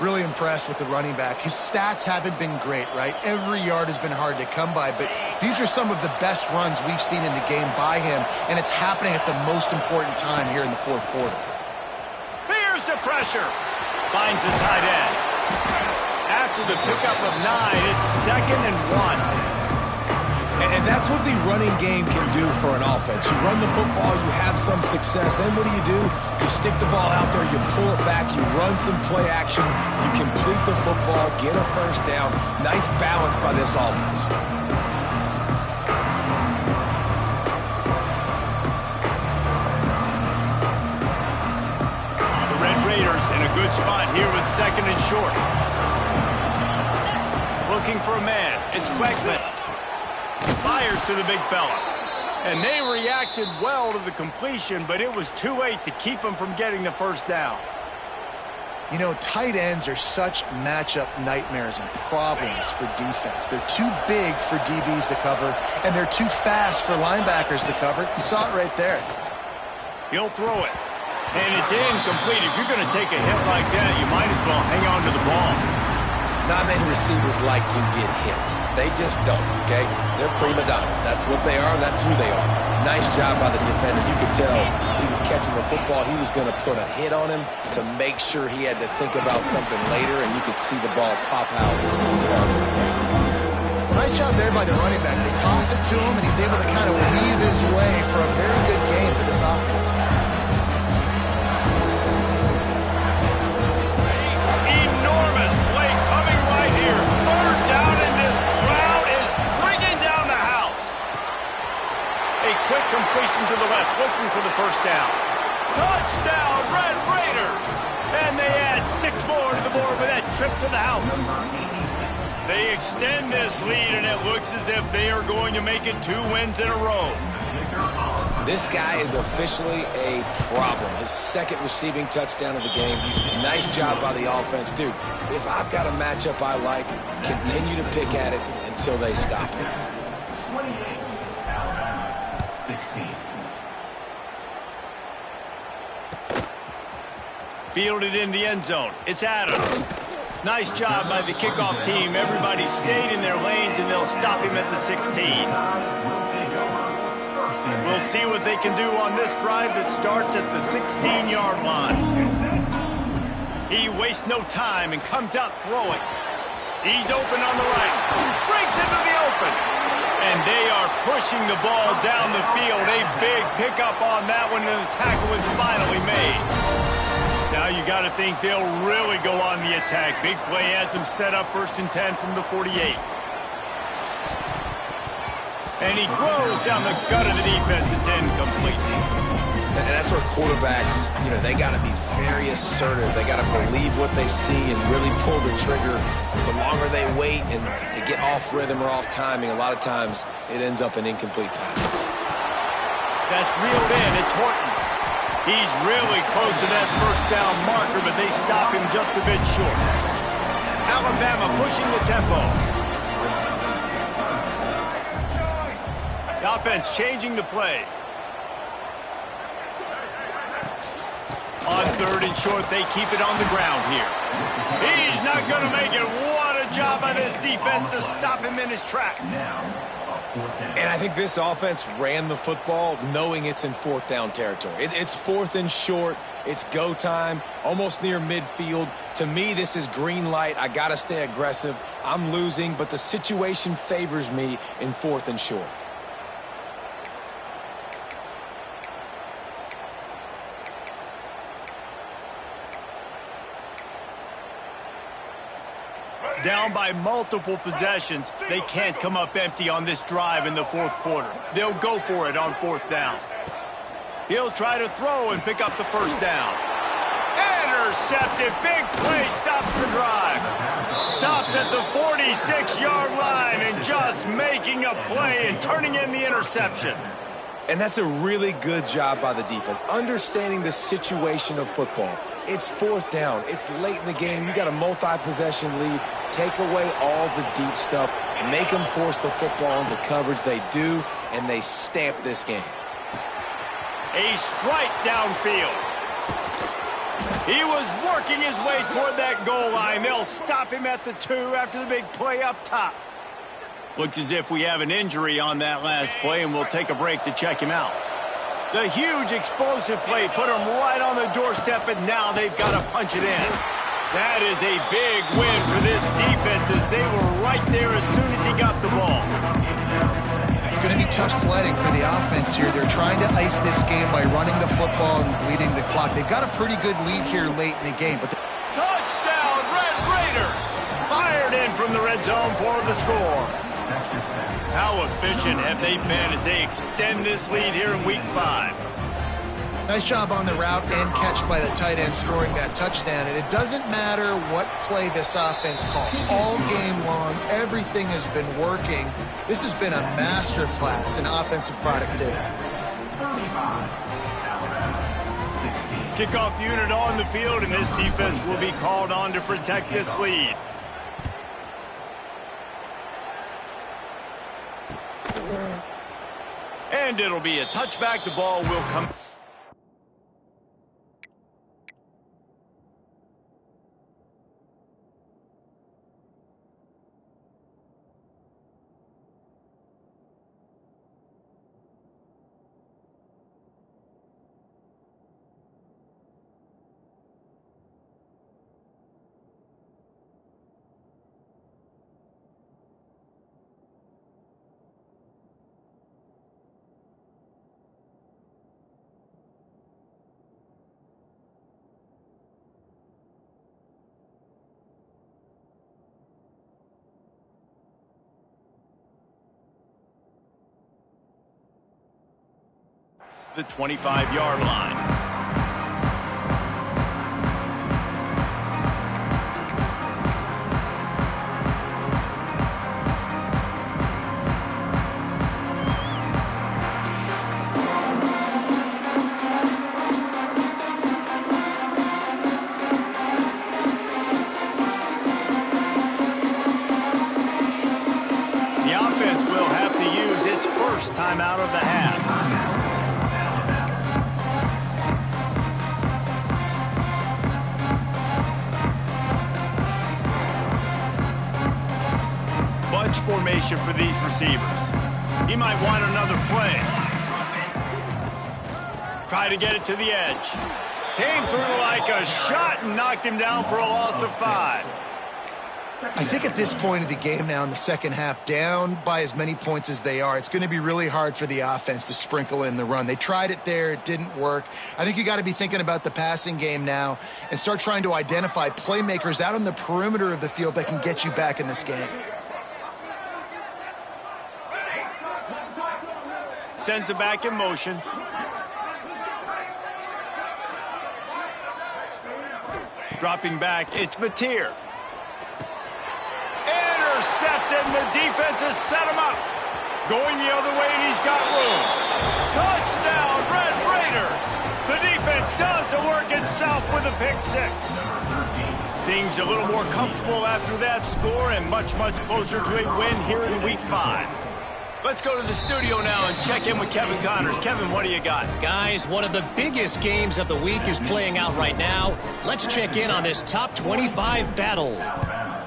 Really impressed with the running back. His stats haven't been great, right? Every yard has been hard to come by, but these are some of the best runs we've seen in the game by him, and it's happening at the most important time here in the 4th quarter. Here's the pressure. Finds the tight end. After the pickup of 9, it's 2nd and 1. And that's what the running game can do for an offense. You run the football, you have some success. Then what do? You stick the ball out there, you pull it back, you run some play action, you complete the football, get a 1st down. Nice balance by this offense. The Red Raiders in a good spot here with 2nd and short. Looking for a man. It's Quekman. Fires to the big fella. And they reacted well to the completion, but it was too late to keep them from getting the 1st down. You know, tight ends are such matchup nightmares and problems for defense. They're too big for DBs to cover, and they're too fast for linebackers to cover. You saw it right there. He'll throw it. And it's incomplete. If you're going to take a hit like that, you might as well hang on to the ball. Not many receivers like to get hit. They just don't, okay? They're prima donnas. That's what they are. That's who they are. Nice job by the defender. You could tell he was catching the football. He was going to put a hit on him to make sure he had to think about something later, and you could see the ball pop out far to the right. Nice job there by the running back. They toss it to him, and he's able to kind of weave his way for a very good game for this offense. Enormous play coming right here. 3rd down, and this crowd is bringing down the house. A quick completion to the left, looking for the 1st down. Touchdown, Red Raiders! And they add 6 more to the board with that trip to the house. They extend this lead, and it looks as if they are going to make it 2 wins in a row. This guy is officially a problem. His 2nd receiving touchdown of the game. Nice job by the offense. Dude, if I've got a matchup I like, continue to pick at it until they stop it. 16. Fielded in the end zone. It's Adams. Nice job by the kickoff team. Everybody stayed in their lanes, and they'll stop him at the 16. We'll see what they can do on this drive that starts at the 16-yard line. He wastes no time and comes out throwing. He's open on the right. Breaks into the open. And they are pushing the ball down the field. A big pickup on that one, and the tackle was finally made. Now you got to think they'll really go on the attack. Big play has them set up 1st and 10 from the 48. And he throws down the gut of the defense. It's incomplete. And that's where quarterbacks, they got to be very assertive. They got to believe what they see and really pull the trigger. The longer they wait and they get off rhythm or off timing, a lot of times it ends up in incomplete passes. That's reeled in. It's Horton. He's really close to that first down marker, but they stop him just a bit short. Alabama pushing the tempo. The offense changing the play. On 3rd and short, they keep it on the ground here. He's not going to make it. What a job by this defense to stop him in his tracks. And I think this offense ran the football knowing it's in 4th down territory. It's 4th and short. It's go time, almost near midfield. To me, this is green light. I got to stay aggressive. I'm losing, but the situation favors me in 4th and short. Down by multiple possessions, they can't come up empty on this drive in the 4th quarter. They'll go for it on 4th down. He'll try to throw and pick up the first down. Intercepted. Big play stops the drive. Stopped at the 46-yard line and just making a play and turning in the interception. And that's a really good job by the defense, understanding the situation of football. It's 4th down. It's late in the game. You got a multi-possession lead. Take away all the deep stuff. Make them force the football into coverage. They do, and they stamp this game. A strike downfield. He was working his way toward that goal line. They'll stop him at the 2 after the big play up top. Looks as if we have an injury on that last play, and we'll take a break to check him out. The huge explosive play put him right on the doorstep, and now they've got to punch it in. That is a big win for this defense as they were right there as soon as he got the ball. It's going to be tough sledding for the offense here. They're trying to ice this game by running the football and bleeding the clock. They've got a pretty good lead here late in the game. But Touchdown, Red Raiders! Fired in from the red zone for the score. How efficient have they been as they extend this lead here in Week 5? Nice job on the route and catch by the tight end scoring that touchdown. And it doesn't matter what play this offense calls. All game long, everything has been working. This has been a masterclass in offensive productivity. Kickoff unit on the field, and this defense will be called on to protect this lead. And it'll be a touchback. The ball will come. The 25-yard line. The offense will have to use its first timeout of the half. Formation for these receivers. He might want another play. Try to get it to the edge. Came through like a shot and knocked him down for a loss of 5. I think at this point of the game now in the second half, down by as many points as they are, it's going to be really hard for the offense to sprinkle in the run. They tried it there. It didn't work. I think you got to be thinking about the passing game now and start trying to identify playmakers out on the perimeter of the field that can get you back in this game. Sends it back in motion. Dropping back, it's Mateer. Intercepted, and the defense has set him up. Going the other way, and he's got room. Touchdown, Red Raiders! The defense does the work itself with a pick six. Things a little more comfortable after that score and much, much closer to a win here in Week 5. Let's go to the studio now and check in with Kevin Connors. Kevin, what do you got? Guys, one of the biggest games of the week is playing out right now. Let's check in on this top 25 battle.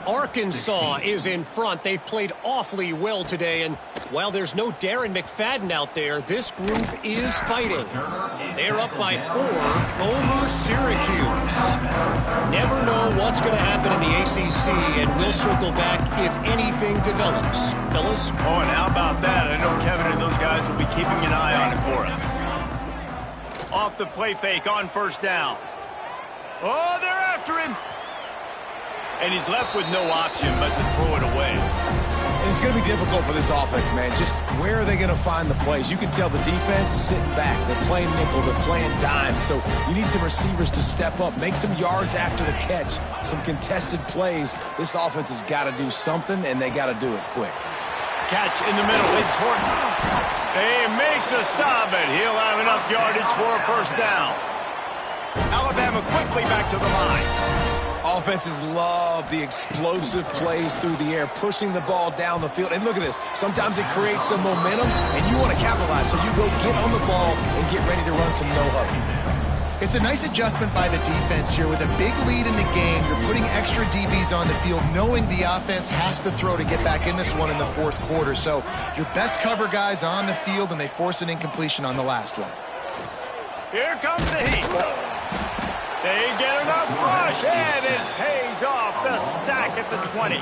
Arkansas is in front. They've played awfully well today, and while there's no Darren McFadden out there, this group is fighting. They're up by 4 over Syracuse. Never know what's going to happen in the ACC, and we'll circle back if anything develops. Fellas? Oh, and how about that? I know Kevin and those guys will be keeping an eye on it for us. Off the play fake on first down. Oh, they're after him. And he's left with no option but to throw it away. And it's going to be difficult for this offense, man. Just where are they going to find the plays? You can tell the defense sitting back. They're playing nickel. They're playing dime. So you need some receivers to step up, make some yards after the catch, some contested plays. This offense has got to do something, and they got to do it quick. Catch in the middle. It's Horton. They make the stop, and he'll have enough yardage for a first down. Alabama quickly back to the line. Offenses love the explosive plays through the air, pushing the ball down the field. And look at this. Sometimes it creates some momentum, and you want to capitalize. So you go get on the ball and get ready to run some no-huddle. It's a nice adjustment by the defense here. With a big lead in the game, you're putting extra DBs on the field, knowing the offense has to throw to get back in this one in the fourth quarter. So your best cover guys on the field, and they force an incompletion on the last one. Here comes the heat. They get enough rush, and it pays off. The sack at the 20.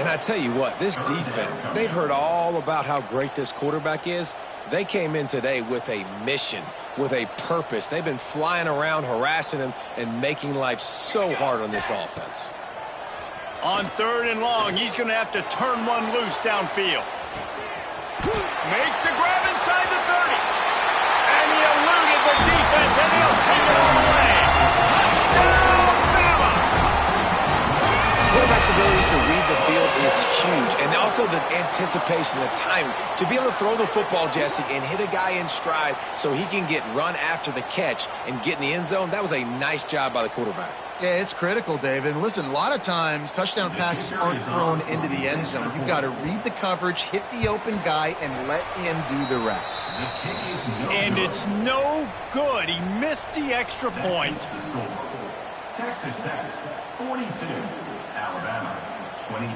And I tell you what, this defense, they've heard all about how great this quarterback is. They came in today with a mission, with a purpose. They've been flying around, harassing him, and making life so hard on this offense. On 3rd and long, he's going to have to turn one loose downfield. Makes the grab inside the 30. And he eluded the defense, and he'll take it all the way. Touchdown, Bama! Quarterback's abilities to read the field is huge, and also the anticipation, the timing. To be able to throw the football, Jesse, and hit a guy in stride so he can get run after the catch and get in the end zone, that was a nice job by the quarterback. Yeah, it's critical, David. And listen, a lot of times touchdown passes aren't thrown into the end zone. You've got to read the coverage, hit the open guy, and let him do the rest. And it's no good. He missed the extra point. Texas Tech, 42. Alabama, 22.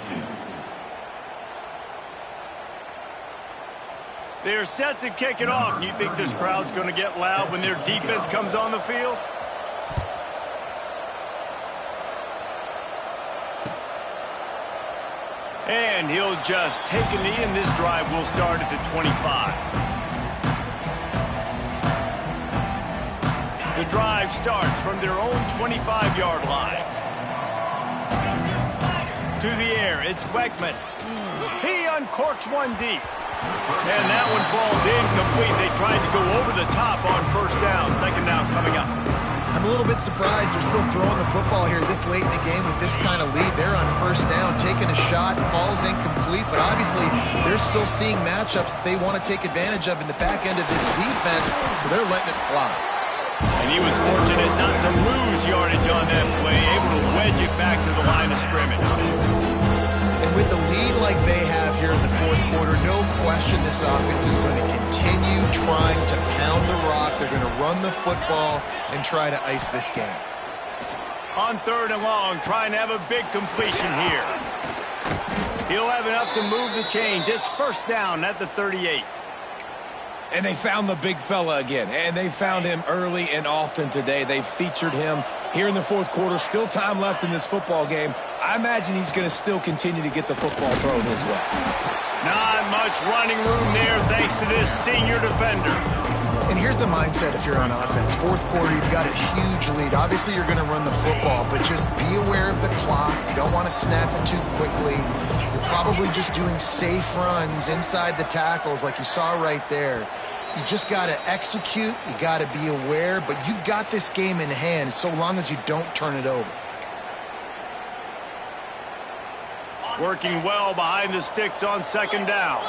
They're set to kick it off. And you think this crowd's going to get loud when their defense comes on the field? And he'll just take a knee, and this drive will start at the 25. The drive starts from their own 25-yard line. To the air, it's Beckman. He uncorks one deep. And that one falls incomplete. They tried to go over the top on first down. Second down coming up. I'm a little bit surprised they're still throwing the football here this late in the game with this kind of lead. They're on first down, taking a shot, falls incomplete, but obviously they're still seeing matchups that they want to take advantage of in the back end of this defense, so they're letting it fly. And he was fortunate not to lose yardage on that play, able to wedge it back to the line of scrimmage. And with a lead like they have here in the fourth quarter, no question this offense is going to continue trying to pound the rock. They're going to run the football and try to ice this game. On 3rd and long, trying to have a big completion here. He'll have enough to move the chains. It's first down at the 38. And they found the big fella again, and they found him early and often today. They featured him here in the fourth quarter. Still time left in this football game. I imagine he's going to still continue to get the football thrown his way. Not much running room there thanks to this senior defender. And here's the mindset if you're on offense. Fourth quarter, you've got a huge lead. Obviously, you're going to run the football, but just be aware of the clock. You don't want to snap it too quickly. You're probably just doing safe runs inside the tackles like you saw right there. You just got to execute. You got to be aware. But you've got this game in hand so long as you don't turn it over. Working well behind the sticks on second down.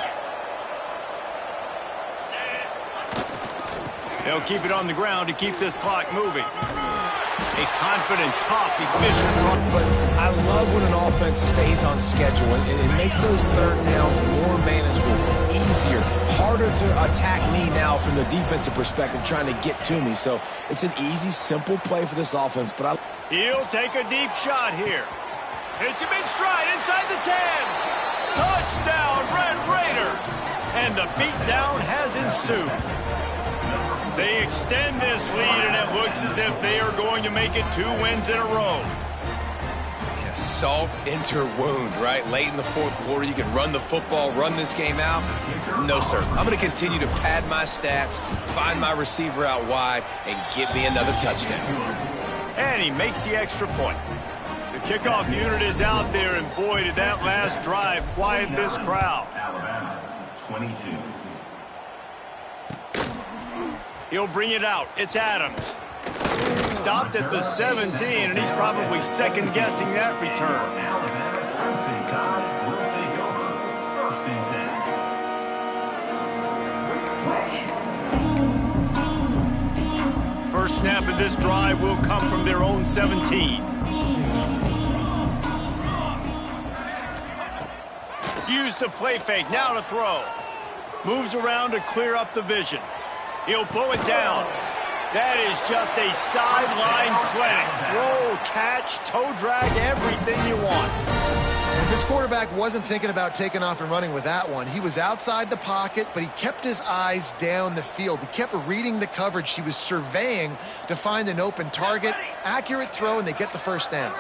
They'll keep it on the ground to keep this clock moving. A confident, tough, efficient run. But I love when an offense stays on schedule, and it makes those third downs more manageable, easier, harder to attack me now from the defensive perspective trying to get to me. So it's an easy, simple play for this offense. But He'll take a deep shot here. Hits him in stride inside the 10. Touchdown, Red Raiders. And the beatdown has ensued. They extend this lead, and it looks as if they are going to make it 2 wins in a row. Yeah, salt into wound, right? Late in the fourth quarter, you can run the football, run this game out. No, sir. I'm going to continue to pad my stats, find my receiver out wide, and give me another touchdown. And he makes the extra point. The kickoff unit is out there, and boy, did that last drive quiet this crowd. Alabama, 22. He'll bring it out. It's Adams. Stopped at the 17, and he's probably second-guessing that return. Alabama, first and 10 will take over. First and 10. First snap of this drive will come from their own 17. Use the play fake. Now to throw. Moves around to clear up the vision. He'll pull it down. That is just a sideline clinic. Throw, catch, toe drag, everything you want. And this quarterback wasn't thinking about taking off and running with that one. He was outside the pocket, but he kept his eyes down the field. He kept reading the coverage. He was surveying to find an open target. Accurate throw, and they get the first down.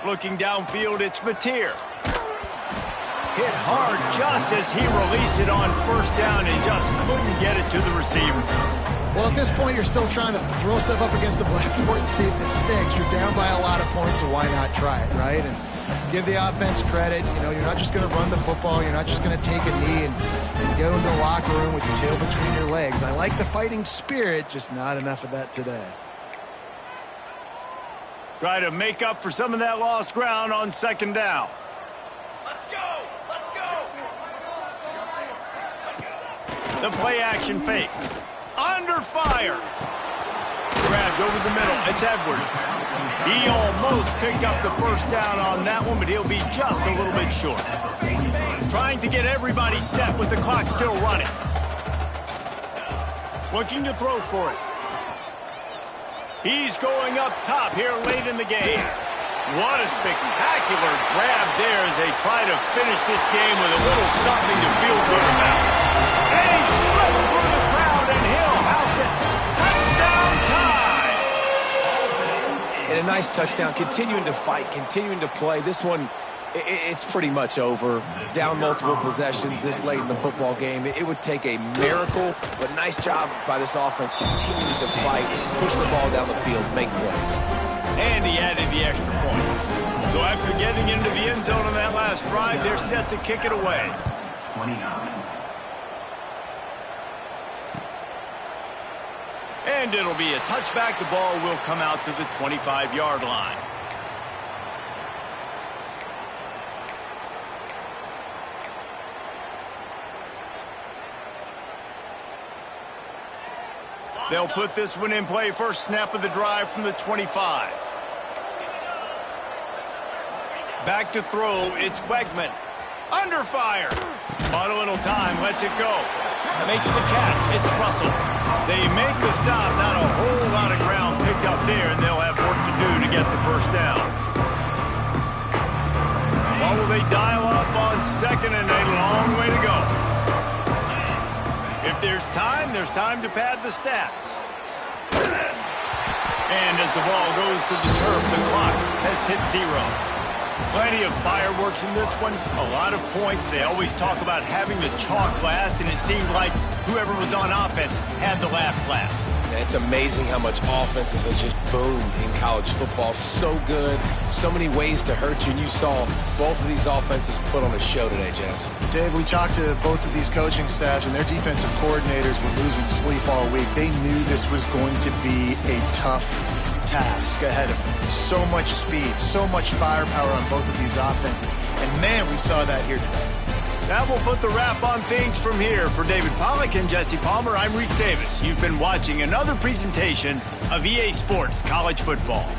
Looking downfield, it's Mateer. Hit hard just as he released it on first down and just couldn't get it to the receiver. Well, at this point, you're still trying to throw stuff up against the blackboard and see if it sticks. You're down by a lot of points, so why not try it, right? And give the offense credit. You know, you're not just going to run the football. You're not just going to take a knee and go into the locker room with your tail between your legs. I like the fighting spirit, just not enough of that today. Try to make up for some of that lost ground on second down. The play-action fake. Under fire. Grabbed over the middle. It's Edwards. He almost picked up the first down on that one, but he'll be just a little bit short. Trying to get everybody set with the clock still running. Looking to throw for it. He's going up top here late in the game. What a spectacular grab there as they try to finish this game with a little something to feel good about. And he slipped through the crowd, and he'll house it. Touchdown time! And a nice touchdown, continuing to fight, continuing to play. This one, it's pretty much over. Down multiple possessions this late in the football game. It would take a miracle, but nice job by this offense continuing to fight, push the ball down the field, make plays. And he added the extra point. So after getting into the end zone on that last drive, they're set to kick it away. 29. And it'll be a touchback. The ball will come out to the 25-yard line. They'll put this one in play. First snap of the drive from the 25. Back to throw. It's Wegman. Under fire. Bought a little time. Lets it go. Makes the catch. It's Russell. They make the stop. Not a whole lot of ground picked up there, and they'll have work to do to get the first down. What will they dial up on second, and a long way to go. If there's time to pad the stats. And as the ball goes to the turf, the clock has hit 0. Plenty of fireworks in this one, a lot of points. They always talk about having the chalk last, and it seemed like whoever was on offense had the last laugh. It's amazing how much offenses have just boomed in college football. So good, so many ways to hurt you, and you saw both of these offenses put on a show today, Jess. Dave, we talked to both of these coaching staffs, and their defensive coordinators were losing sleep all week. They knew this was going to be a tough task ahead of them. So much speed, so much firepower on both of these offenses, and man, we saw that here today. That will put the wrap on things from here. For David Pollack and Jesse Palmer, I'm Reese Davis. You've been watching another presentation of EA Sports College Football.